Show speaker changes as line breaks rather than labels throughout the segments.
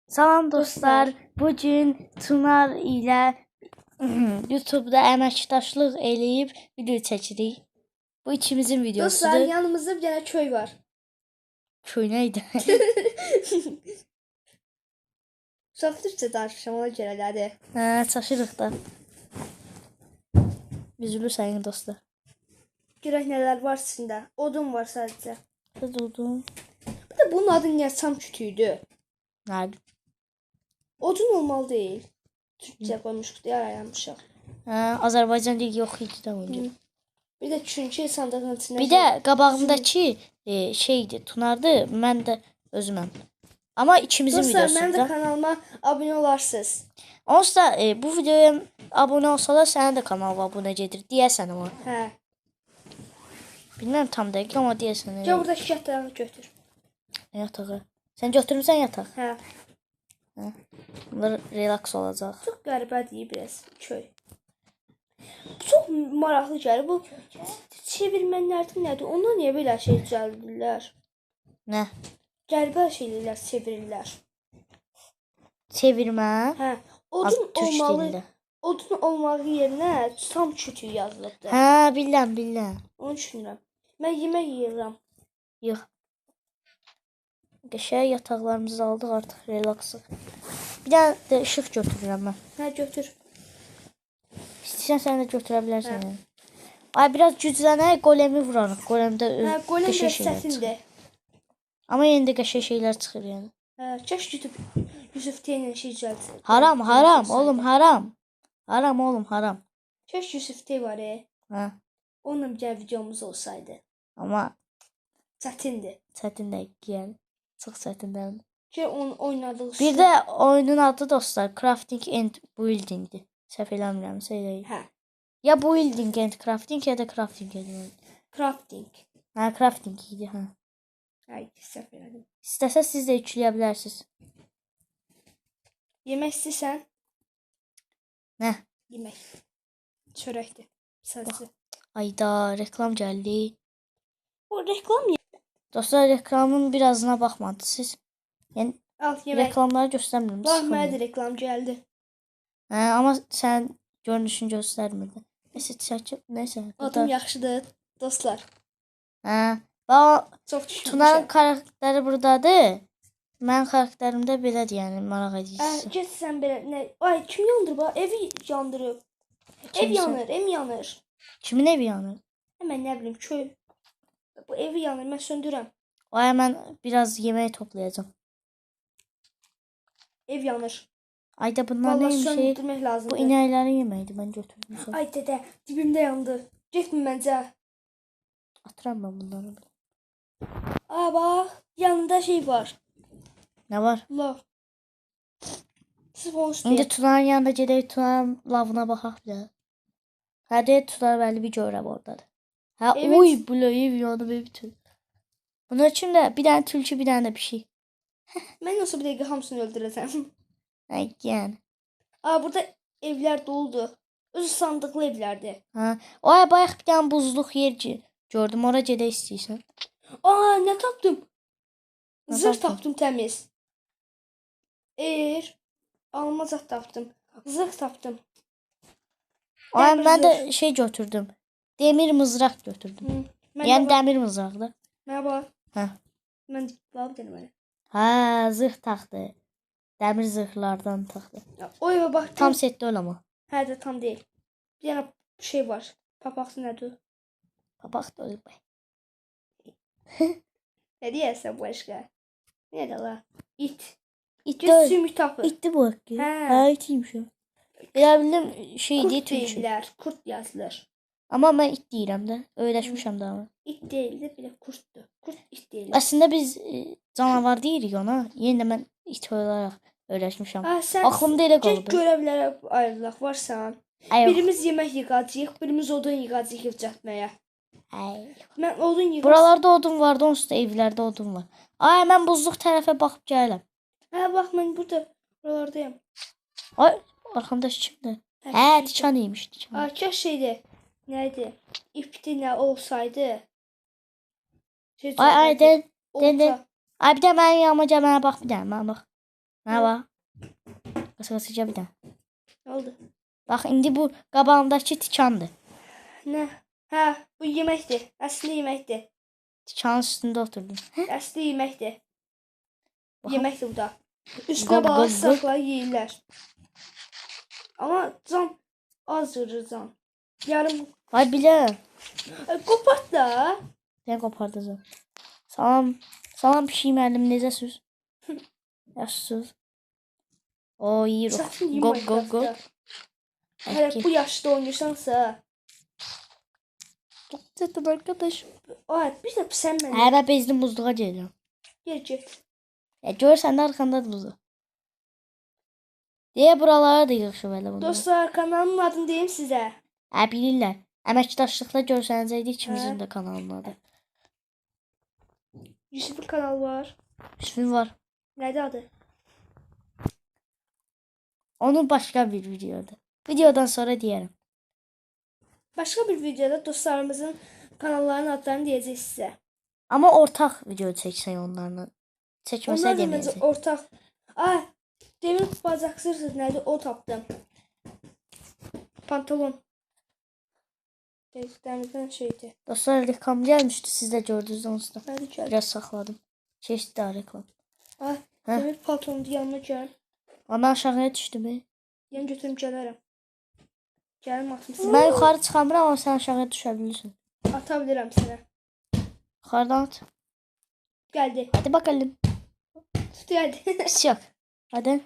Salam dostlar, bugün Tunar ilə YouTube'da əməkdaşlıq eləyib video çəkirik. Bu ikimizin videosudur.
Dostlar, yanımızda bir dənə köy var.
Köy nə idi?
Uşaq türkçə danışmışam, ona görə elədi.
Hə, çaşırıq da. Üzülürsən dostlar.
Görək nələr var içində. Odun var sadəcə.
Qız oldum.
Bir də bunun adı niyə çam kütüydü?
Nədir?
Odun olmalı deyil. Türkçə qoymuşuq deyə ayarlamışıq.
Hə, Azərbaycan dili yox idi də önce.
Bir də çünki sandığın içində.
Bir də qabağındakı şeydi, Tunardı. Mən də özüməm. Amma ikimizin
dostlar,
videosudur.
Dostlar, mənim də kanalıma abunə olarsınız.
Onsuz da bu videoya abunə olsalar sənə də kanala abunə gedir. Deyəsən amma.
Hə.
Bilmirəm tam dəqiq amma deyəsən.
Gəl burada yatağı götür.
Yatağı. Sən götürmüsən yataq?
Hə.
Hə. Bunlar relaks olacaq.
Çox qəribədir biraz köy. Çox maraqlı gəlir. Bu çevirmənlərdə nədir? Onlar niyə belə şey düzəldirlər?
Nə?
Qəribə şeylər çevirirlər.
Çevirmə?
Hə. Odun olmağı yerinə çam kütüyü yazılıbdı.
Hə, bilirəm.
Onu düşünürəm. Mən yemək yeyirəm.
Yox. Qəşəng yataqlarımızı aldıq, artıq relaksıq. Bir dənə də işıq götürürəm mən.
Hə, götür.
İstəyirsən sən də götürə bilərsən. Hə. Ay, biraz güclənək, golemi vurarıq. Golemdə
golem də çətindir.
Amma yenə də qəşəng şeylər çıxır yəni.
Hə, kəş Yusuf T-nin şey düzəltsin.
Haram, oğlum, haram. Haram oğlum, haram.
Kəş Yusuf T var.
Hə.
Onunla bir dənə videomuz olsaydı.
Amma
çətindir.
Çətin də yəni. Çox çətindir.
Ki onu oynadıq.
Bir də oyunun adı dostlar Crafting and Building'dir. Səhv eləmirəmsə elə.
Hə.
Ya Building and Crafting ya da Crafting idi.
Crafting.
Hə, Crafting idi, hə.
Ay, səhv elədim.
İstəsəz siz də yükləyə bilərsiniz.
Yemək istəyirsən?
Nə?
Yemək. Çörəkdir. Sadəcə.
Ayda, reklam gəldi.
O reklam ya.
Dostlar, reklamın birazına baxmadınız siz. Yəni
al yemək.
Reklamları göstərmirəm.
Bax, mənə də reklam gəldi.
Hə, amma sən görünüşünü göstərmirdi. Nəsə çəkib, nəsə.
Adım yaxşıdır, dostlar.
Hə. Bax,
çox düşmüşəm.
Tuna'nın karakteri buradadır. Mənim karakterim də belədir, yəni maraq edici.
Get sən belə nə? Ay, kim yandırıb? Evi yandırıb. Ev yanır.
Kimin evi yanır?
Mən nə bilim, köy. Bu evi yanır, mən söndürəm.
Ay, mən biraz yemək toplayacağam.
Ev yanır.
Ayda bunlar neymiş?
Söndürmək lazımdır.
Bu inəklərin yeməyidir, mən götürdüm.
Ay dədə, dibimdə yandı. Getmə məncə.
Atıram mən bunları.
Aa, bax, yanında şey var.
Nə var?
Lav.
İndi Tuna'nın yanında gedək, Tuna'nın lavına baxaq bir də. Hadi Tuna bəli bir görəm oradadır. Hə, evet. Oy, bu ev yanıb bütün. Bunlar üçün də bir dənə tülkü, bir dənə də bir şey.
Mən olsa bir dəqiqə hamısını öldürəcəm.
Hə, yəni.
Aa, burada evlər doludur. Özü sandıqlı evlərdir.
Hə. Ay, bayaq bir dənə buzluq yer gördüm. Ora gedə istəyirsən.
Aa, nə tapdım? Zırh tapdım təmiz. Almazat tapdım. Zırh tapdım.
Ay, mən də şey götürdüm. Demir mızraq götürdüm. Yəni dəmir mızraqdır.
Mənə bax.
Hə.
Mən bax dedim mənə.
Hə, zırh taxdı. Dəmir zırhlardan taxdı.
O evə bax.
Tam setdə ol amma.
Hə də tam deyil. Bir dənə şey var. Papaqsı nədir?
Papaq da öyle bay.
Ne deyəsən başqa? Nə də la? İt.
İt
sümük tapır.
İtdi bu haqqı.
Hə,
itiymiş o. Elə bildim şeydi,
tülkü. Kurt yazılır.
Amma mən it deyirəm də. Öyrəşmişəm də ama.
İt deyildi, belə kurtdur. Kurt it deyil.
Əslində biz canavar deyirik ona. Yenə də mən it olaraq öyrəşmişəm. Aklımda elə qaldı.
Get görevlərə ayrılaq varsan. Birimiz yemək yığacağıq, birimiz odun yığacağıq ev çatmaya. Mən odun yığacağım.
Buralarda odun vardı, onsuz da evlərdə odun var. Ay, mən buzluq tərəfə baxıb gələm.
Hə, bax, mən buralardayım.
Ay, arxamda kimdir? Hə, tikan imiş.
Ay, kaş şeydir. Nəydi? İpdi nə olsaydı.
Ay, den. Ay, bir də mənim yanıma gəl, mənə bax bir dənə, mənə bax. Nə var? Qısa bir də.
Ne oldu?
Bax indi bu qabağımdakı tikandır.
Ne? Ha, bu yemekti. Aslı yemekti.
Tikanın üstündə oturdum.
Aslı yemekti.
Bakalım.
Yemekti bu da. Üstüne
Gol, gol, gol.
bazı saklar yiyirler. Ama can az vurur can. Yarım
Ay bilə.
kopart da.
Sən qopardacaq. Salam pişik müəllim necəsiz? Yaxşısınız? O yeyir.
Sakın yiyim
Go go go.
Minecraft'ta. Hele bu yaşta oynuyorsansa.
Zaten arkadaş.
Ay bir de sen beni.
Hə, mən bezdim buzluğa gəlirəm.
Gel git.
Ya görsən də arxandadır buzu. Deyə buralara da yığışıb elə bunu.
Dostlar kanalımın adını diyeyim size.
Hə bilirlər. Əməkdaşlıqla görsənəcəkdi ikimizin də kanalının adı.
Yusuf'un kanalı var.
İsmi var.
Nerede adı?
Onu başqa bir videoda. Videodan sonra deyərəm.
Başka bir videoda dostlarımızın kanallarının adlarını diyeceğiz size.
Amma ortaq video çəksək onlarla. Çəkməsə
Onlar da bence
deməyəcək.
ortak. Ay demir bacaksız nerede o taptım. Pantolon. Demirden şeydi.
Dostlar reklam gəlmişdi. Siz də gördünüz onsuz da.
Nerede gel?
Biraz saxladım. Keçdi daha reklam.
Ay
Hə?
demir pantolonu yanına gel.
Amma aşağıya düşdüm.
Yan götürüm gelirim. Gelim atmışsın.
Mən yuxarı çıxamıram amma sən aşağıya düşə bilirsən.
Atabilirim sana.
Yuxarıdan at.
Geldi.
Hadi bakalım.
Tut geldi.
Pis yox. Hadi.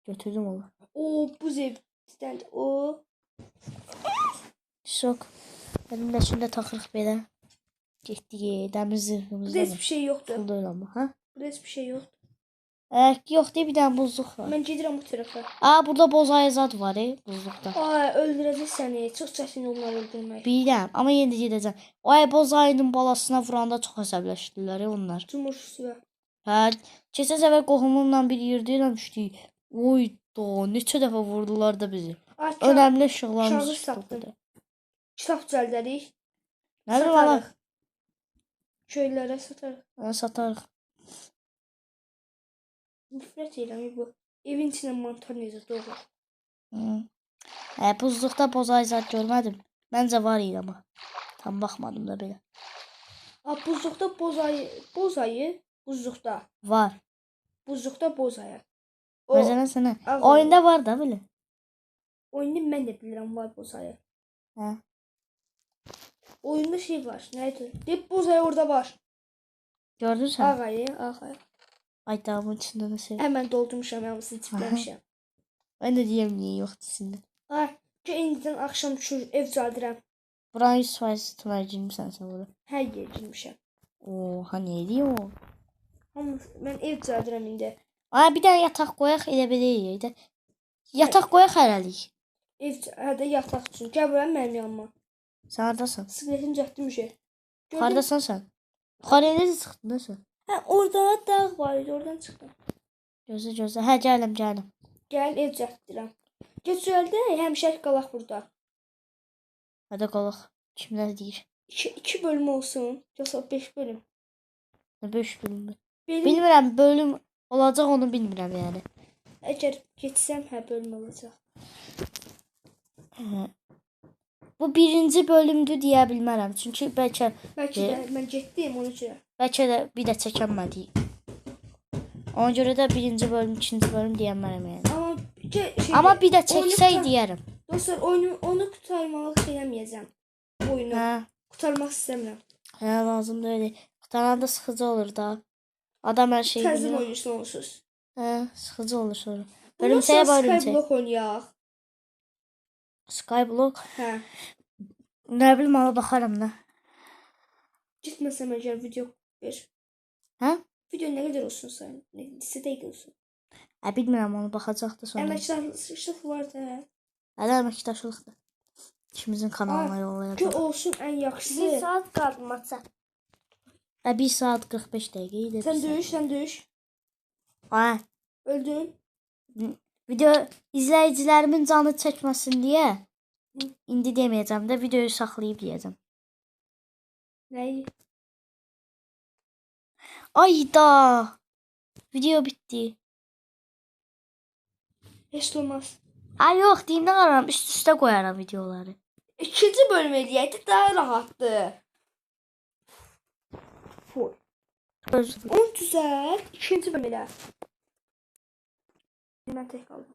Götürdüm onu.
O buz ev. Stand. O.
Pis yox. Benim də şimdi taxırıq belə. Getdik. Dəmir zırhımız
Burada
da
hiçbir şey yoktu.
Pulda öyle ama. Ha?
Burada hiçbir şey yoktu.
Yok değil bir tane buzluk var.
Ben gidiyorum bu tarafa.
Aa burada bozayı zat var buzlukta.
Ay öldürecek seni. Çok çetin onları öldürmek.
Bilirəm, amma yenə də gedəcəm. O ay bozayının balasına vuranda çox əsəbləşdilər onlar.
Cumhursuya.
Hə, keçən səfər qohumumla bir yerdə eləmişdik. Oy da, neçə dəfə vurdular da bizi.
Ay,
Önəmli işıqlarımız
kağız satdım.
tutuldu.
Kitap düzəldərik.
Nə bilim ala,
Köylere satarıq.
satarıq.
Nifrət edirəm bu. Evin içində mantar necə doğur.
Buzluqda bozayı zat görmədim. Məncə var idi amma. Tam baxmadım da belə.
Buzluqda bozayı buzluqda.
Var.
Buzluqda bozayı.
Məsələn sənə.
ağ
Oyunda var da belə.
Oyunda mən də bilirəm var bozayı.
Hə.
Oyunda şey var. Neydi? Deyib bozayı orada var.
Gördün sən?
Ağayı.
Ay damın içində nə şey.
Həmən doldurmuşam, hamısını tipləmişəm.
Mən də deyəm niyə yoxdur içində.
Ay, ki indidən axşam düşür, ev düzəldirəm.
Buranı 100% tünər girmişsən sən bura.
Hər yer girmişəm.
Oha nə edir o?
Mən ev düzəldirəm indi.
Ay bir dənə yataq qoyaq elə belə yeyək də. Yataq qoyaq hələlik.
Hədə yataq üçün. Gəl bura mənim yanıma.
Sən hardasan?
Siqaretim çəkdim şey.
Hardasan sən? Yuxarıya necə çıxdın da sən?
Hə, orada dağ var idi, oradan çıxdım.
Gözlə. Hə, gələm.
Gəl ev düzəltdirəm. Get düzəldə, həmişə qalaq burada.
Hadi qalaq. Kimlər deyir?
2 bölüm olsun, yoxsa 5 bölüm.
Nə 5 bölüm?
Benim,
Bilmirəm, bölüm olacaq onu bilmirəm yəni.
əgər getsəm, hə bölüm olacaq.
Bu birinci bölümdür deyə bilmərəm. Çünki bəlkə
Bəlkə də mən getdim ona görə.
də bir də çəkənmədik. Ona görə də birinci bölüm, ikinci bölüm deyənmərəm yəni. Amma bir də çəksək deyərəm.
Dostlar, onu qurtarmağı eləməyəcəm. Oyunu
Hə,
qurtarmaq istəmirəm.
hə lazımdır öyle. Qurtaranda sıxıcı olur da. Adam hər şeyi
Təzim
bilir.
oyuncusu olursunuz.
Hə, sıxıcı olur sonra.
Bölümsəyə
Bölümçək.
Skyblock oynayaq.
Skyblock.
Hə.
Nə bilim ona baxaram da.
Gitməsəm əgər video ver.
Hə?
Video nə qədər olsun sən? Neçə dəqiqə olsun?
Bilmirəm onu baxacaq da sonra.
Əməkdaşlıq var da.
Hələ əməkdaşlıqdır. İkimizin kanalına
Ki
yollayacaq.
olsun ən yaxşısı.
1 saat qaldı maça.
1 saat 45 dəqiqə idi.
Sən döyüş.
Hə.
Öldün.
Video izləyicilərimin canı çəkməsin deyə indi deməyəcəm də videoyu saxlayıb deyəcəm.
Nəyi?
Ayda. Video bitti.
Heç də olmaz.
Ay yox, dinlə qaram, üst-üstə qoyaram videoları.
İkinci bölüm eləyəydik daha rahatdır. Full.
Öz-
Onu düzəlt, ikinci bölüm elə. Mən tək qaldım.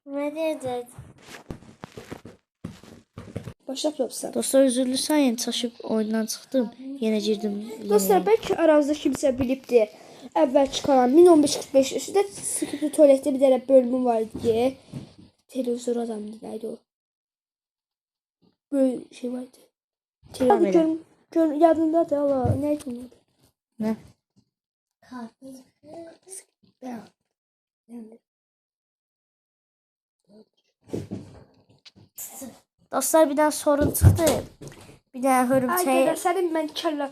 Nə deyəcək?
Başlat yoksa.
Dostlar üzürlü sayın, çaşıb oyundan çıxdım. Yenə girdim.
Dostlar bəlkə aranızda kimsə bilibdi. Əvvəl çıxaran 1015-45 üstündə sıkıntı tualetdə bir dənə bölümü var deyə. Televizor adamdı, neydi o? Böyle şey vardı.
Tamam,
Televizor gör yadında da Allah neydi onun adı?
Ne?
Ben.
Dostlar bir dənə sorun çıxdı. Bir dənə
Ay
hörümçəyi...
dede senin ben kella.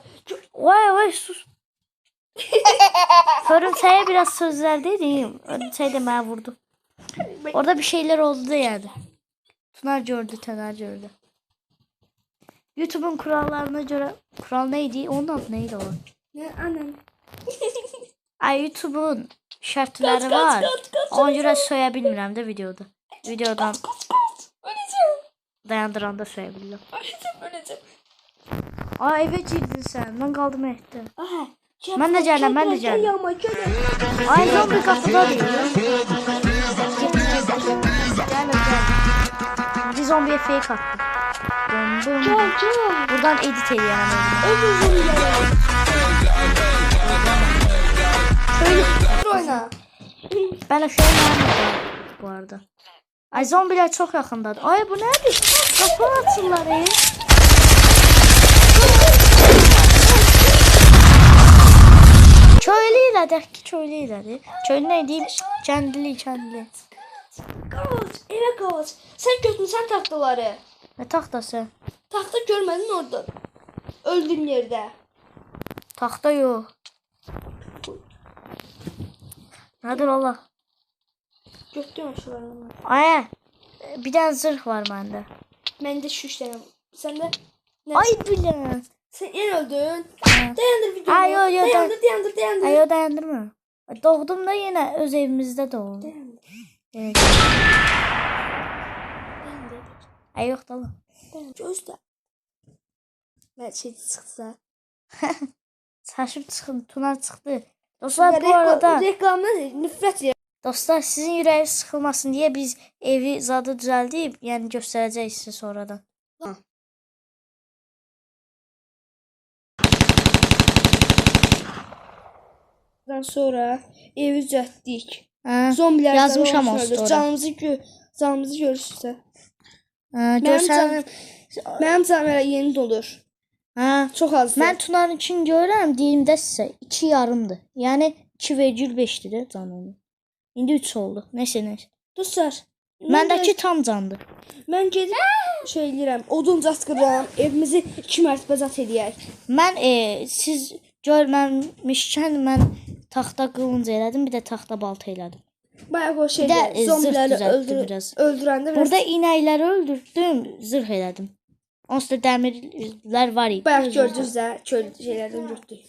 Vay sus. Hörümçəyə biraz sözlər dedim. Hörümçəy də mənə vurdu. Orada bir şeyler oldu da yani. Tunar gördü, Taner gördü. YouTube'un kurallarına göre... Kural neydi? Onun adı neydi o?
Ne annem.
Ay YouTube'un şartları var. Ona göre söyə bilmirəm də videoda. Videodan
Öleceğim.
dayandıranda söyə bilirəm.
Öleceğim.
Ay evə girdin sən. Mən qaldım evdə.
Aha.
Mən də gələm, mən də gələm.
Yağma gələm.
Ay zombi qapıdadır. Gəlin, gəlin. Bir zombiyə fake attım. Bum bum.
Gel.
Buradan edit edeyim.
Öleceğim ya. Şöyle oyna.
Ben de şu an nerede bu arada. Ay zombiler çok yakındadır. Ay bu nedir? Kapı atırlar ya. Köylüyle de ki köylüyle de. Köylü ne diyeyim? Kendili.
Kaç, eve kaç. Sen götürsen tahtaları.
Ne tahtası?
Tahta görmedin orada. Öldüğün yerde.
Tahta yok. Nedir Allah?
Götürün aşağılarına.
Ay bir tane zırh var bende.
Ben de şu işlerim. Sen de ne?
Ay bile.
Sen en öldün. Dayandır videoyu.
Ay, yo, yo,
Dayandır.
Ay o dayandırma. Doğdum da yine öz evimizde doğdum.
Dayandır.
Evet. Ay yok da lan.
Gözde. Ben şey çıksa.
Saçım çıxın, Tunar çıxdı. Dostlar bu arada
reklamdan nifrət edirəm.
dostlar sizin yüreğiniz sıkılmasın diye biz evi zadı düzəldib, yəni göstərəcəyik sizə sonradan.
Ondan sonra evi düzəltdik.
Hə,
Zombiler
yazmışam o story.
Canımızı görürsünüz.
Görsən,
Mənim canım elə yeni dolur.
hə.
Çox azdır.
Mən Tunarın üçün görürəm, deyimdə sizə 2 yarımdır. Yəni 2,5-dir də canım. İndi 3 oldu. Nəsə.
Dostlar,
Məndəki tam candır.
mən gedib şey eləyirəm, odun çaskıram, evimizi 2 mərtəbə zat eləyək.
Mən siz görməmişkən mən taxta qılınc elədim, bir də taxta balta elədim.
Bayaq o
Bir
şeydə
də
zombiləri
zırh düzəltdim biraz.
öldürəndə
Burada inəkləri öldürdüm, zırh elədim. Onsuz da dəmirlər var idi.
bayaq gördünüz də çöl şeylərdən götürdük.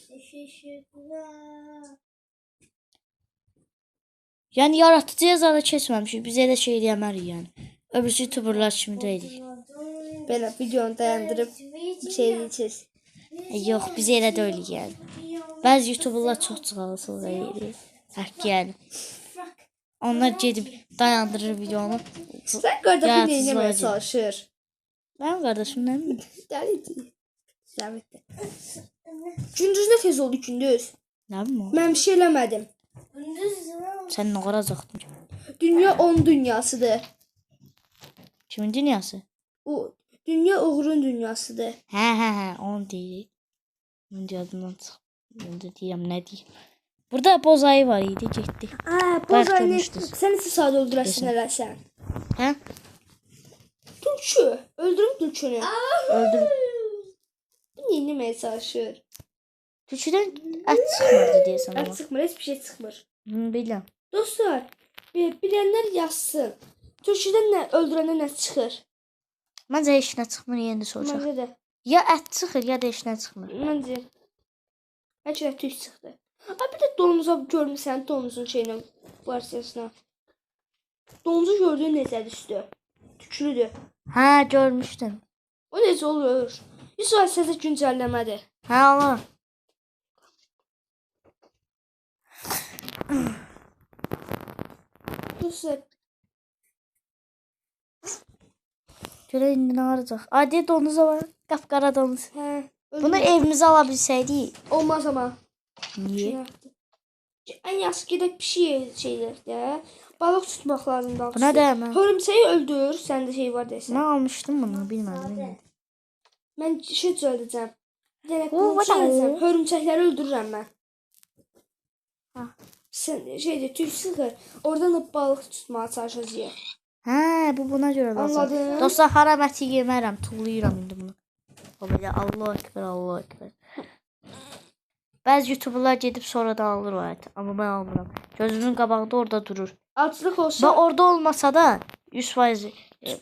Yəni yaratıcıya zada keçməmişik. Biz elə şey eləmərik yəni. Öbürsü youtuberlar kimi deyilik.
Belə videonu dayandırıb bir şey eləyəcəz.
Yox, biz elə deyilik yəni. Bəzi youtuberlar çox çıxalısıl eləyir. Həkk yəni. Onlar gedib dayandırır videonu.
Sən qardaşın
Yaratıcılığa
eləməyə
gedib.
çalışır.
Mənim qardaşım nə?
Dəlidir. Zəhmətdir. Gündüz nə tez oldu gündüz?
Nə bilim o.
Mən bir şey eləmədim.
Sən nə qaracaqdın?
Dünya 10 dünyasıdır.
Kimin dünyası?
O dünya uğurun dünyasıdır.
Hə, onu deyir. Mən yadımdan çıx. Mən də deyirəm, nə deyim. Burada boz ayı var idi, getdi.
Boz ayını
görmüşdünüz.
sən neçə saat öldürəsən eləsən?
Hə?
Tülkü. Öldürüm tülkünü.
Öldüm.
Yenilməyə çalışır.
Tülküdən ət çıxmırdı deyəsən
Ət
ama.
çıxmır, heç bir şey çıxmır.
Bilirəm.
Dostlar, bilənlər yazsın. Tülküdən nə öldürəndə nə çıxır?
Məncə heç nə çıxmır, yenə soracaq.
Məncə də.
Ya ət çıxır, ya da heç nə çıxmır.
Məncə. Bəlkə də tük çıxdı. Bir də donuza görmüsən, donuzun şeyinə varsiyasına. Donuzu gördüğün necədir üstü? Tüklüdür.
Hə, görmüşdüm.
O necə olur? 100% güncəlləmədir.
Hə, Allah.
Yoxsa
Görə indi nə arayacaq? Adi donuz var. Qapqara donuz.
hə,
Bunu evimizə ala bilsəydik.
olmaz ama.
Niyə?
En yaxşı gedək pişik şeylərdə balıq tutmaq lazımdır.
Bu nə demə?
Hörümçəyi öldür, səndə şey var desən.
Mən almışdım bunu, bilmədim.
Mən şey düzəldəcəm. Bir dənə
Oo,
qılınc
vay.
düzəldəcəm. Hörümçəkləri öldürürəm mən.
Ha.
Sən şeydə tüy sıxır. Oradan da balıq tutmağa çalışacağıq.
Hə, bu buna görə lazım.
Anladın?
Dostlar, haram əti yemərəm, tuğlayıram indi bunu. O belə Allahu Ekber, Allahu Ekber. Bəzi YouTuberlar gedib sonradan alır o əti, amma mən almıram. Gözümün qabağında orada durur.
Aclıq
Və
olsa
orada olmasa da 100%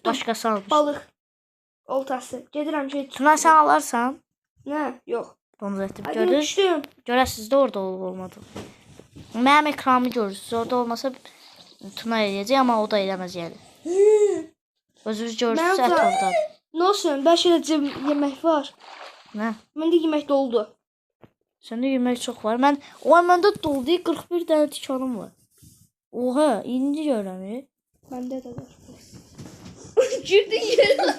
başqası almış.
balıq oltası. Gedirəm şey tut.
Tuna sən alarsan,
Nə? Yox.
donuz əti
Hadi
görür.
düşdüm.
Görəsiz də orada olub olmadı. Mənim ekranımı görürsünüz. Orada olmasa Tuna eləyəcək, amma o da eləməz yəni. Özünüz görürsünüz
Mən
ət orada.
Nə olsun? Bəlkə də yemək var.
Nə?
Məndə yemək doldu.
Səndə yemək çox var. Məndə doldu 41 dənə tikanım var. Oha, indi görürəm.
Məndə də var. Girdin yerə.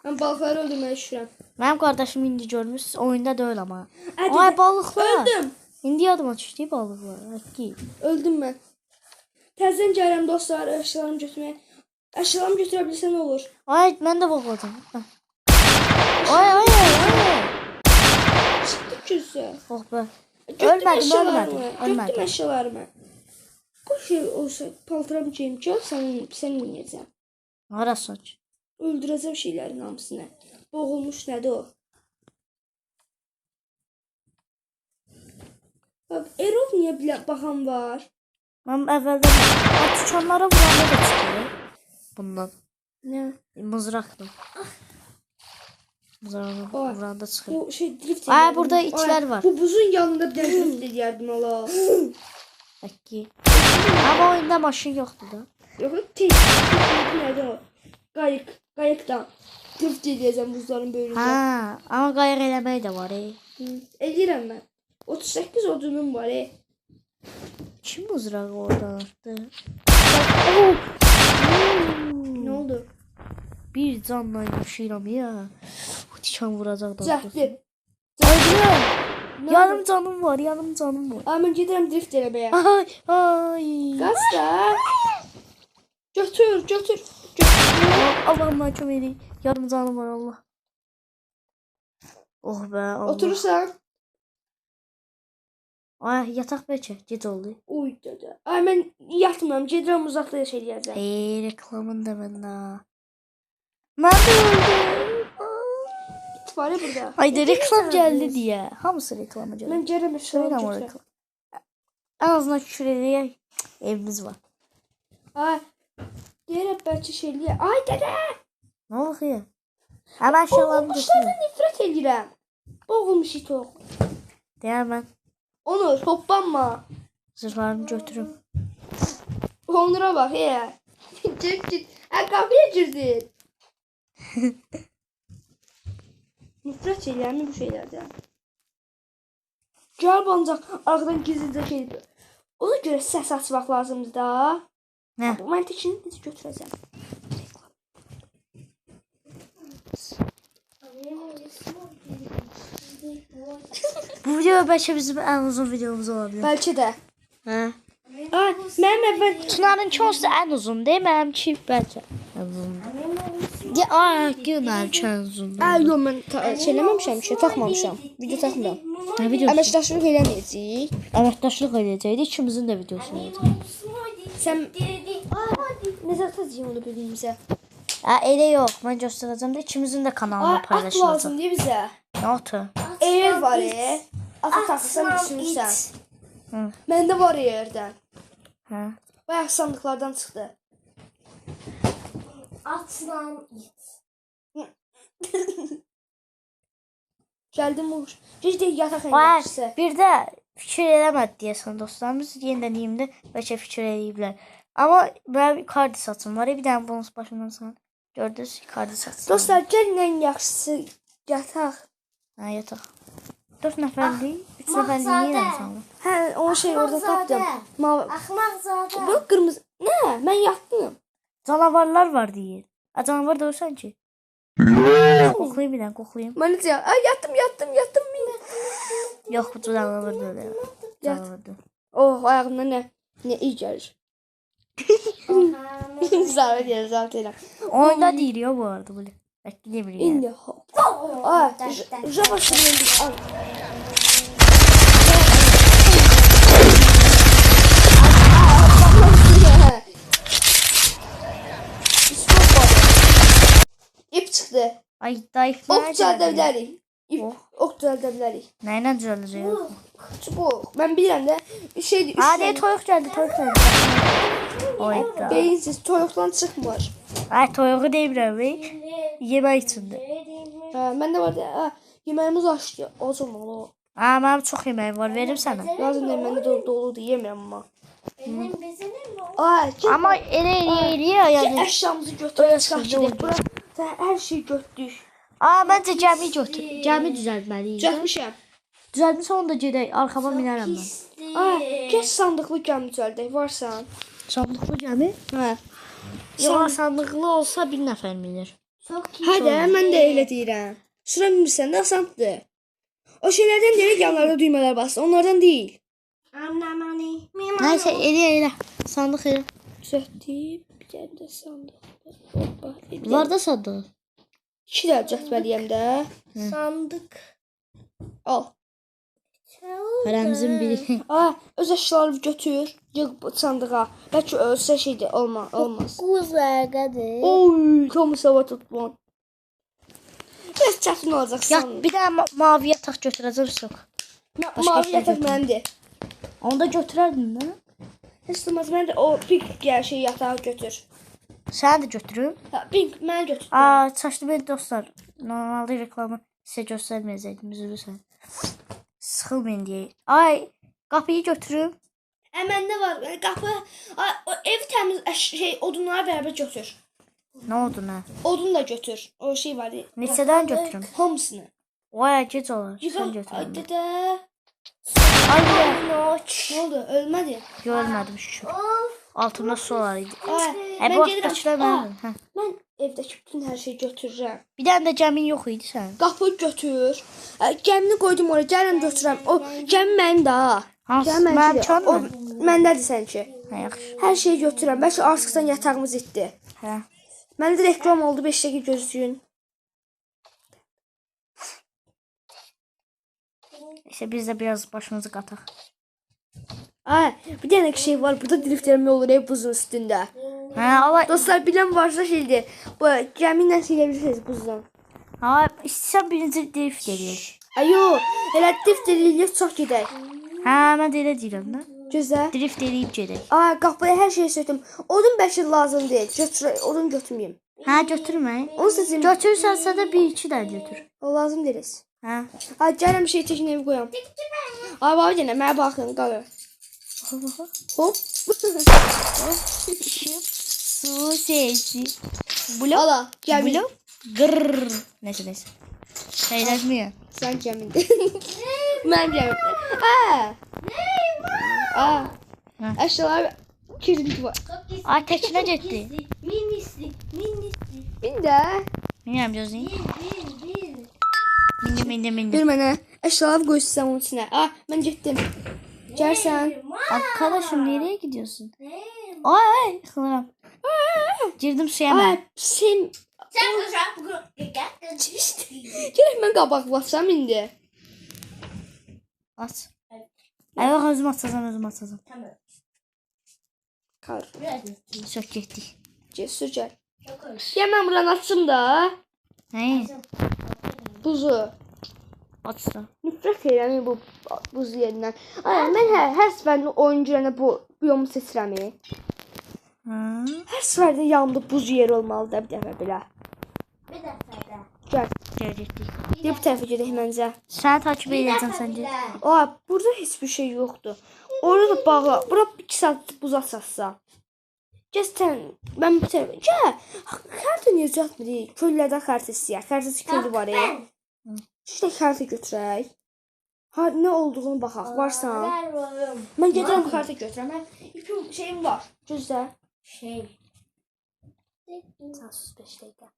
Mən balıqları öldürməyə düşürəm.
Mənim qardaşım indi görmüş, oyunda deyil amma.
Hadi
Ay
də-
balıqlar.
Öldüm.
İndi yadıma düşdü balıqlar. Həqiqi.
Öldüm mən. Təzədən gəlirəm dostlar, əşyalarımı götürməyə. Əşyalarımı götürə bilsən nə olur?
Ay, mən də bağladım. Ay.
Çıxdı küsə.
Oh be.
Götürüm
Ölmədim,
əşyalarımı.
ölmədim.
Götürüm əşyalarımı. Bu şey olsa paltıram geyim ki, sən oynayacağım.
Harasın?
Öldürəcəm şeylərin hamısını. Boğulmuş nədir o? Bak, Erol niyə baxan var?
Mən əvvəldən tikanlara vuranda da çıxır. Bundan.
Nə?
Mızraqla. Mızraqla
Ay.
vuranda çıxır.
Bu şey drift
Ay,
eləyərdim.
burada itlər var.
Bu buzun yanında bir dənə drift eləyərdim Allah.
Həqiqi. Amma oyunda maşın yoxdur da.
Yox, tez. Nədir o? Qayıqdan. Drift eləyəcəm buzların böyründə.
Hə, amma qayıq eləmək də var.
Eləyirəm mən. 38 odunum var.
Kim mızrağı oradan atdı?
Nə oldu?
Bir canla yaşayıram ya. O tikan vuracaq da.
Cəhdi.
Yarım canım var, yarım canım var.
Ay, mən gedirəm drift eləməyə.
Ay, ay.
Qaz da. Götür.
Allah'ım ben çok iyiyim. Yarım canım var Allah. Oh be Allah.
Oturursan.
Ay yatak bəlkə gec oldu.
Uy dədə. Ay, mən yatmıram. Gedirəm uzaqda yaşa eləyəcəm.
Reklamın da məndə. Mən də öldüm.
Var ya burada.
Ay da reklam geldi diye. Hamısı reklama geldi.
Mən gəlirəm
Söyle ama
eşyalarımı
reklam. En azından küfür eləyək. Evimiz var.
Ay. Deyirəm bəlkə şey eləyək. Ay dədə.
Ne olur ya? Hemen şalanı götürün.
Nifrət eləyirəm. Boğulmuş it o.
Deyər mən
Onur, hoppanma.
zırhlarımı götürüm.
Onur'a bak ya. Git. Ay, qapıya girdin. Nifrət eləyirəm bu şeylərdən. Gəl ancaq arxadan gizlicə şey. Ona görə səs açmaq lazımdır da.
Nə?
Bu məntiqini necə götürəcəm?
Bu video bəlkə bizim en uzun videomuz olabilir.
Bəlkə də.
Hə?
Ay, mənim əvvəl
Tuna'nın çoğusu en uzun değil mi? Benimki bence en uzun. Ya, ay, günah en uzun.
Ay, yox, mən şey eləməmişəm, şey taxmamışam. Video taxmıram.
Ne videosu?
Əməkdaşlıq eləməyəcəyik.
Əməkdaşlıq edəcəkdik. İkimizin də videosu olacaq.
Sən necə atacağıq onu birbirimize?
Ha, elə yox. Mən göstərəcəm də ikimizin də kanalına
Ay, at
paylaşılacaq.
lazım deyə bizə.
Nə atı?
Eğer var ya. Ata taxsan düşünürsən.
Hı.
Məndə var yerdən.
Hə.
Bayaq sandıqlardan çıxdı.
Atlan it.
Gəldim olur. Heç də yataq
Var.
engəlçisi.
Bir də fikir eləmədi deyəsən dostlarımız. Yenidən deyim də bəlkə fikir eləyiblər. Amma mənim kardi saçım var. Bir dənə bonus başından sonra gördünüz kardi saçım.
Dostlar, gəlin ən yaxşısı yataq.
Ha yataq. 4 nəfərlik, 3 nəfərlik yeyirəm sana.
Hə, o şey orada tapdım.
Axmaq zadə.
Bu qırmızı. Nə? Mən yatdım.
Canavarlar var deyir. A canavar doğursan ki. Koklayayım bir dənə, koklayayım.
Mən necə? Ay yatdım.
Yox, bu canavar deyil. Canavardır.
Oh, ayağımdan nə iyi gəlir. Zərbə gəlir zaten.
Oyunda deyir ya bu arada böyle. Belki ne bileyim.
İndi hop. Ay, Java şimdi. Ay. İp çıktı.
Ay dayıf.
Ok düzeltebiliriz. İp,
Oh.
ok düzeltebiliriz.
Neyle düzeleceğiz?
Çubuk. Ben bilirəm də şeydi.
Hadi toyuk geldi, toyuk geldi. Oyda.
Beyinsiz toyuqdan çıxmır.
Ay toyuğu demirəm bey. Yemək içində.
Hə, məndə var da. Hə, yeməyimiz açdı. Az olmalı.
Aa, mənim çox yeməğim var, verim sənə.
Lazım deyil, məndə doludur, yemirəm amma.
Benim bizim mi?
Ay,
Amma elə yəni.
əşyamızı götürək çıxaq gedək. Bura hər şey götürdük.
Aa, məncə gəmi götür. Gəmi düzəltməliyik.
Düzəltmişəm.
Düzəltmiş onu da gedək, arxama minərəm mən.
Ay, gəl sandıqlı gəmi düzəldək. Varsan.
Sandıqlı gəmi?
Hə.
Yox, sandıqlı olsa bir nəfər minir.
Çok iyi.
Hə də, mən də elə deyirəm. Sıra bilmirsən də asandır. O şeylərdən deyil, yanlarda düymələr bastı. Onlardan deyil.
Anlamani.
Nəysə, elə. Sandıq elə.
Düzəltdik. Bir dənə də sandıq. Hoppa.
Var da sandıq.
2 dənə düzəltməliyəm də.
Sandık.
Al.
Hərəmizin biri.
Ay, öz əşyalarını götür. Yığ bu sandığa. Bəlkə ölsə şeydir, olmaz.
Kuzlargadır.
Oy, tam sava tutma. Biraz çətin olacaq
Ya
sandım.
bir dənə mavi yataq götürəcəm çox.
Mavi
şey
yataq
götür.
mənimdir.
Onu da götürərdin də.
Heç olmaz, mən də o pink gəl şey yatağı götür.
Səni də götürüm.
Ha, pink mən götür.
Aa, çaşdı beni dostlar. Normalde reklamı sizə göstərməyəcəkdim, üzülürsən. Sıxılmayın deyə. Ay, qapıyı götürüm.
Məndə var. Qapı, ay, o ev təmiz şey odunları bərabər götür.
Nə oldu nə?
Odun da götür. O şey var.
Neçədən götürüm?
Hamısını.
Vay, gec olur. Sən
Ay
götürüm.
dədə.
Ay, ya.
Ne oldu? Ölmədi.
Görmədim şükür. Altında su var idi.
Ay,
Bu vaxtdakiler mənim. Hə.
Mən evdəki bütün hər şeyi götürürəm.
Bir dənə də gəmin yox idi sən.
Qapı götür. Gəmini qoydum oraya. Gəlin götürəm. O gəmi mənim də.
Hansı?
Gəmi
Mənim
mənimkidir.
çan
O
mı?
məndədir səninki.
Hə, yaxşı.
Hər şeyi götürürəm. Bəlkə artıqdan yatağımız itdi.
Hə.
Məndə də reklam oldu 5 dəqiqə gözləyin.
İşte biz de biraz başımızı qataq.
Ay, bir dənə şey var. Burada drift eləmək olur ev buzun üstündə.
Hə, ama
Dostlar bilən varsa şeydir. Bu gəmi ilə silə bilirsiniz buzdan.
ha, istəsən birinci drift eləyək.
Ay yox, elə drift eləyib çox gedək.
Hə, mən də elə deyirəm də.
Gözlə.
Drift eləyib gedək.
Ay, qapıya hər şeyi söktüm. Odun bəlkə lazım deyil. Odun götürməyim.
Hə, götürmə.
Onu seçim.
Götürsənsə də 1-2 dənə götür.
O lazım deyil.
Hə.
Ay, gələm şey çəkin evi qoyam. Ay, bax yenə mənə baxın, qalır. Hop.
Su sesi. Blok.
Ala, gəmi.
Blok. Grrr. Neyse. Şeyləşmiyor.
Sən gəmində. Mən gəmində. Hə. Aa.
Hə.
Əşyalar kirli var.
Ay, təkinə getdi.
Minisi.
Bir də
Bilmirəm, gözləyin.
Bir.
Mindim.
bir mənə əşyalar qoysun onun içinə. Ah, mən getdim. Gəlsən.
Arkadaşım nereye gidiyorsun? Ay, yıkılırım. Girdim suya
Ay,
ben.
sən
Sen uşak
Gələk mən qabaq basam indi.
At. Ay, yok, özüm atacağım.
Tamam.
Qar.
Sök getdik.
Cəsur gəl.
Çok hoş.
Ya mən buranı açım da.
Hey,
Buzu.
at da.
Nifrət edirəm bu buz yerindən. Ay, mən hər səfərində oyuncularına bu biyomu seçirəm.
Ha.
Hər səfərdə yanımda buz yeri olmalıdır bir dəfə belə.
Bir dakika.
Gəl.
Gələcəkdik.
Bir bu tərəfə gedək məncə.
Səni takip edəcəm səncə.
Aa, burada heç bir şey yoxdur. Orada da bağla. Bura 2 saat buz atsa. Gəl sən, mən bu tərəfə. Gəl. Xəritə niyə düzəltmirik? Köllərdən xəritə istəyək. Xəritəsi köylü var. İşte xəritə götürək. Ha, nə olduğunu baxaq. Varsan. Mən gedirəm xəritə götürəm. Mən ipim şeyim var. Gözlə.
Şey.
Sən sus 5 dəqiqə.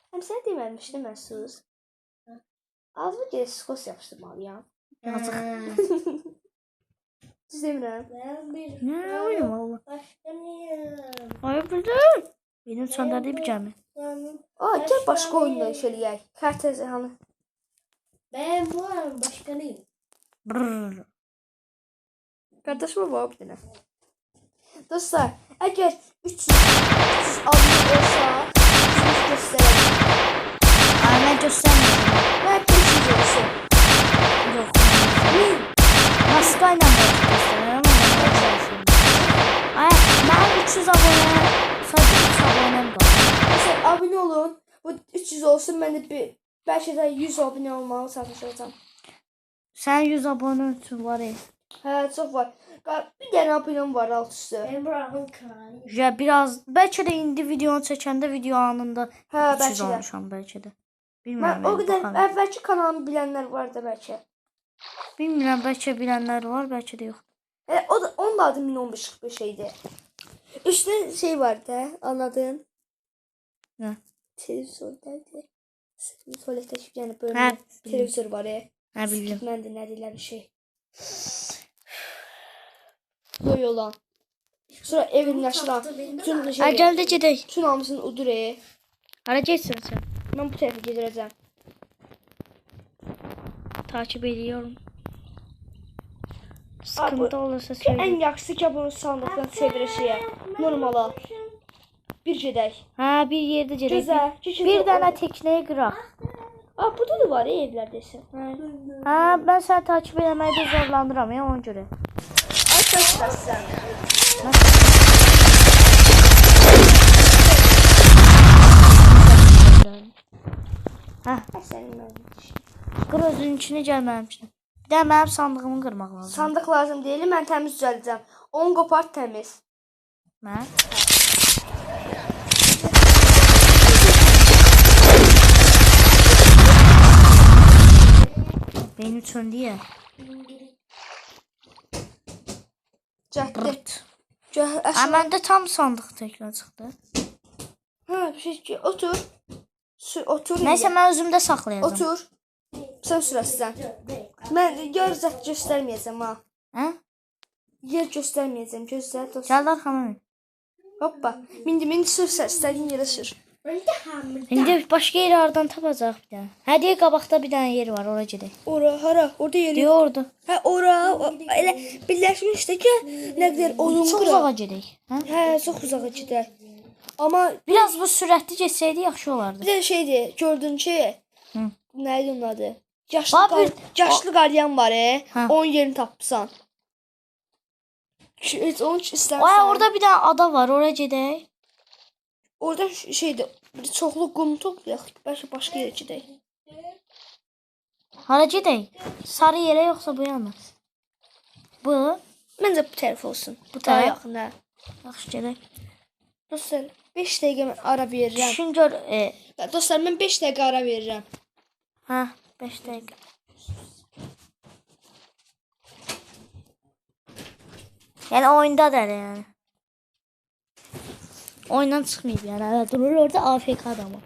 Həm sən deməmişdin mən sus. Ağzıma gələk skos yapışdırmalıyam.
Yazıq.
Düz demirəm.
Ben bir
Nə oyun valla.
başkanıyım.
Ay bildim. Benim sandalye bir cəmi.
Aa, gəl başqa oyunla iş eləyək. Xəritə hanı?
Ben bu an başkanıyım.
Brrr.
Qardaşıma var bir dənə. Dostlar, əgər 300 abunə olsa, biz göstərək.
Ay mən göstərməyəcəm.
Mən 500 olsun.
Yox. Maska ilə göstərərəm amma mən göstərəcəm. Ay mən 300 abunə sadəcə 3 abunəm var.
Məsələn, abunə olun. Bu 300 olsun, mən də bəlkə də 100 abunə olmağı çalışacağam.
Sən 100 abunə üçün var.
Hə, çox var. Bir dənə abunəm var alt üstü.
Ben buranın kralıyım.
Ya biraz bəlkə də indi videonu çəkəndə video anında
Hə,
300
bəlkə də.
olmuşam bəlkə də.
Mən
Bilmirəm.
o qədər
baxarım.
əvvəlki kanalımı bilənlər var da bəlkə.
Bilmirəm bəlkə bilənlər var, bəlkə də yox.
Onun da adı 1015 idi. Üstündə şey var da, anladın?
Nə?
Televizordaydı. Tualetdəki yəni
Hə,
bölümdə
bildim.
televizor var.
Hə bildim.
Məndə nə deyirlər bir şey. Böyle olan. Sonra evin yaşına. Bütün
Ay
şey.
gəldə gedək.
Bütün hamısını udur.
Hara getsən sən?
Mən bu tərəfə gedirəcəm.
Takip ediyorum. Sıkıntı olursa
Ki
söyle.
ən yaxşısı ki bunu sandıqdan çevirişiyə. Normala. Bir gedək.
Ha bir yerde gedək.
Gözəl.
Bir dənə tekneye qıraq.
Aa, burada da var evlərdəsən.
Ha ben səni takip etməkdə zorlanıram ya ona görə.
Ay saçlarsan.
Hə,
Sənin mən.
qır özünün içine gəlməmişdim. Bir də mənim sandığımı qırmaq lazım.
Sandıq lazım deyil, mən təmiz düzəldəcəm. Onu qopart təmiz.
Mən? Benim üçün deyə.
Cəhdi.
Dırt.
Aşağı.
Ha məndə tam sandıq təkrar çıxdı.
Ha, bir şey ki, otur. Otur.
Nəysə mən özümdə saxlayacağam.
Otur. Sən sürəsən. Mən yer zət göstərməyəcəm ha.
Hə?
Yer göstərməyəcəm. Gözlə dost.
Gəl arxama.
Hoppa. Mindi sür, istədiyin yerə sür.
Ben de hamile.
İndi başqa yer hardan tapacaq bir dənə. Hə deyə qabaqda bir dənə yer var, ora gedək.
Ora, hara? Orada yer
Deyə
yox.
orada.
Hə, ora. Elə birləşmişdə ki, nə qədər onun
Çox
qıra.
uzağa gedək. Hə?
Hə, çox uzağa gedək. Amma
Biraz bu sürətli getsəydi yaxşı olardı.
bir də şeydir, gördün ki,
Hı.
nə idi onun adı?
Bax,
Yaşlı qaryan var,
Hə.
onun yerini tapsan. Heç onun üçün istərsən.
Ay orada bir dənə ada var, ora gedək.
Orada şeydir, bir çoxlu qum toplayaq, bəlkə başqa yerə gedək.
Hara gedək? Sarı yerə yoxsa bu yana? Bu?
Məncə bu tərəf olsun.
Bu
Daha
tərəf?
yaxın, hə.
Yaxşı gedək.
Dostlar, 5 dəqiqə mən ara verirəm.
Düşün gör.
Dostlar, mən 5 dəqiqə ara verirəm.
Hə, 5 dəqiqə. Yəni oyunda da yəni. Oyundan çıxmayıb yəni. Hələ durur orada AFK adamı.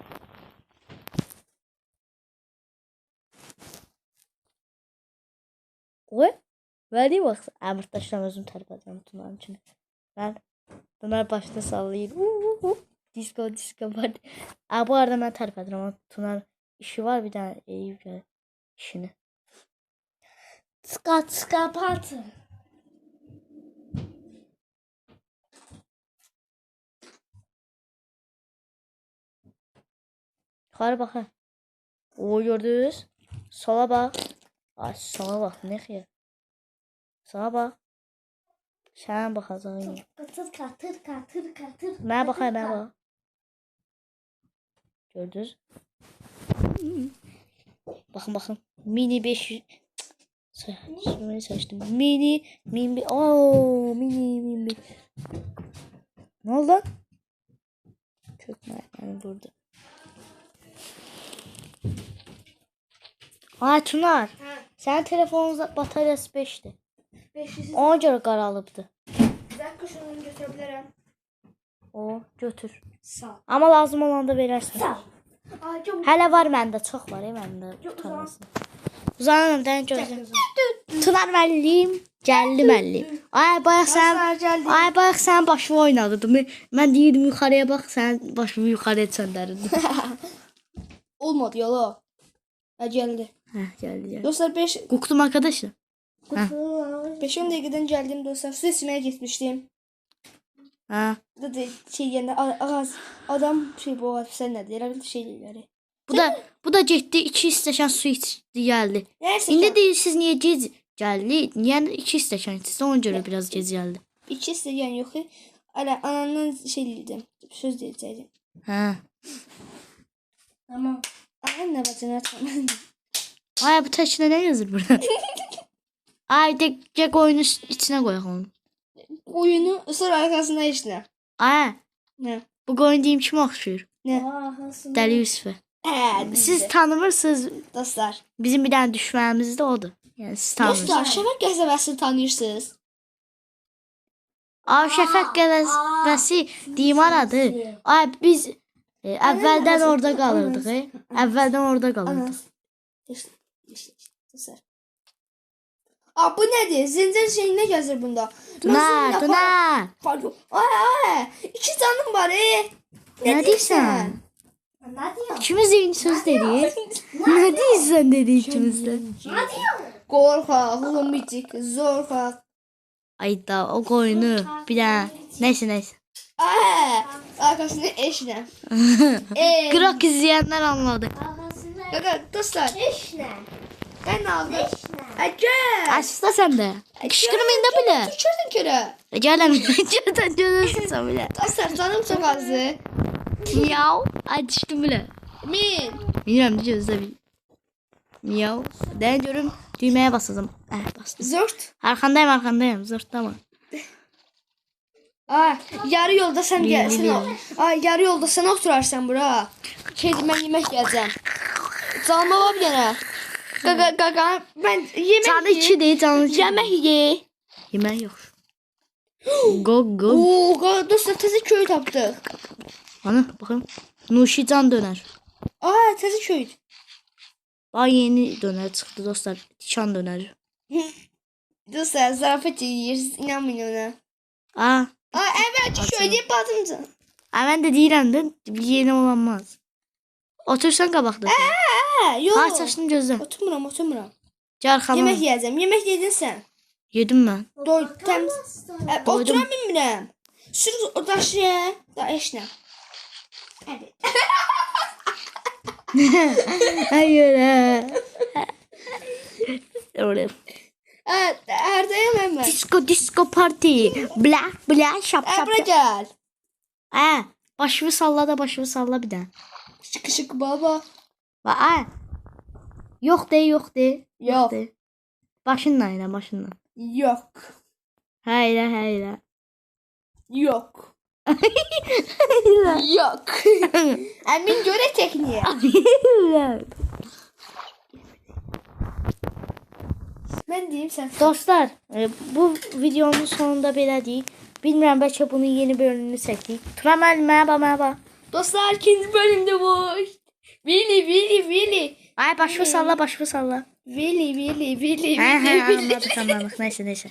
Oy. Vəli vaxt əmrdaşdan özüm tərpədirəm bunların üçün. Mən bunlar başda sallayır. Disco var. Bu arada mən tərpədirəm. Tunar işi var bir dənə eyib gəlir işini.
Çıka patı.
Yuxarı baxın. O gördünüz? Sola bax. Ay sola bax, nə xeyir. Sağa bax. Sən baxacağın.
Katır.
Mənə bax, mənə bax. Gördünüz? Bakın. Mini 500. Şunu seçtim. Mini. Oo, mini. Ne oldu lan? Çökme yani burada. Çınar. Senin telefonun bataryası 5'ti.
500.
Ona göre qaralıbdı.
Bir dakika şunu götürebilirim.
O götür.
Sağ ol.
Amma lazım olanda verərsən.
Sağ ol. Ay çok
Hələ var məndə, çox var məndə. Tutanmasın. Uzanın dən gözlə. Tunar müəllim, gəldi müəllim. Ay bayaq sən başımı oynadırdın. Mən deyirdim yuxarıya bax, sən başımı yuxarıya çöndərirdin.
olmadı yola. Ha geldi.
Gəldi.
Dostlar 5
Qorxdum arkadaşlar.
5-10 dəqiqədən gəldim dostlar. Su içməyə getmişdim.
Hə.
Dedi şey yəndə ağaz adam şey bu ağaz sən nə deyir? Elə şey deyirlər.
Bu da getdi 2 stəkan su içdi gəldi.
Nəysə.
İndi deyirsiniz niyə gec gəldi? Niyə 2 stəkan içdi? Ona görə biraz gec gəldi.
2 istəyən yox. Elə anandan şey dedim. Söz deyəcəydim.
Hə.
Tamam.
Anam nə bacana tamam.
Ay bu təşkildə nə yazır burada? Ay gəl oyunun içinə qoyaq onu.
Oyunu ısır arkasında işlə.
Ay
Nə?
bu qoyun deyim kimi oxşuyur.
Nə?
Ahasın.
Dəli Yusuf'a. Siz
Siz
tanımırsınız.
dostlar.
Bizim bir dənə düşmənimiz də odur. Yəni siz tanımırsınız.
Dostlar, Şəfəq qəzəbəsini tanıyırsınız.
Ay Şəfəq qəzəbəsi deyim aradı. Ay biz əvvəldən orada qalırdıq. Əvvəldən orada qalırdıq.
Dostlar. Aa bu nədir? Zincir şeyi nə gəzir bunda?
Duna.
Pardon. Ay. 2 canım var.
Nə deyirsən?
Ne diyor?
İkimiz eyni söz dedik. Nə deyirsən dedi ikimiz də.
Ne diyor?
Qorxaq, lumicik, zorxaq.
Ay da o qoyunu bir dənə. Nəysə.
Arkasını eşlə.
Qıraq izləyənlər anladı.
Ahasında
Qaqa, dostlar,
iş ne?
sən aldın.
İş ne?
Gəl.
Açsa sən də. Qışqırmayın da belə.
Düşürdün körə.
Gələm. Görürsən sən belə.
Dostlar, canım çox azdır.
Miau. Ay düşdüm belə.
Min.
Bilmirəm də gözlə bir. Miau. Dən görüm düyməyə basacağım. Bastım.
Zort.
Arxandayım. Zortlama.
Yarı yolda sən gəlsən.
Bilmiyorum.
Yarı yolda sən oturarsan bura. Mən yemək yeyəcəm. Canıma var bir dənə. Qaqa, mən yemək
Canı 2 deyil, canı 2.
Yemək ye.
Yemək yox. Go.
Oo, qaqa, dostlar, təzə köy tapdıq.
Ana baxın. Nuşican dönər.
Təzə köy.
Ay yeni dönər çıxdı dostlar. Tikan dönər.
Dostlar, zarafat yeyirsiniz, inanmayın ona. Əvvəlki köydə batımcan.
Mən də deyirəm də yeni olanmaz. Otursan qabaqda.
Yox.
Açın gözlə.
Oturmuram.
Gəl xanım.
Yemək yeyəcəm. Yemək yedin sən.
Yedim mən.
Doy, təmiz. Otura bilmirəm. Sür o daşıya. Da eşlə.
Hayır. Öyle.
Hərdəyəm mən.
Disco party. Bla şap.
Bura gəl.
Başımı salla bir daha.
Şık baba.
Yok de.
Yox.
De. Başınla yine başınla.
Yox.
Hayır.
Yox. Yox. Əmin görə tekniyə. Mən deyim sən.
Dostlar, bu videonun sonunda belə deyik. Bilmirəm bəlkə bunun yeni bölümünü çəkdik. Turan müəllim, merhaba.
Dostlar, ikinci bölümdə bu. Vili.
Ay başımı salla.
Vili.
Anladık. Neyse.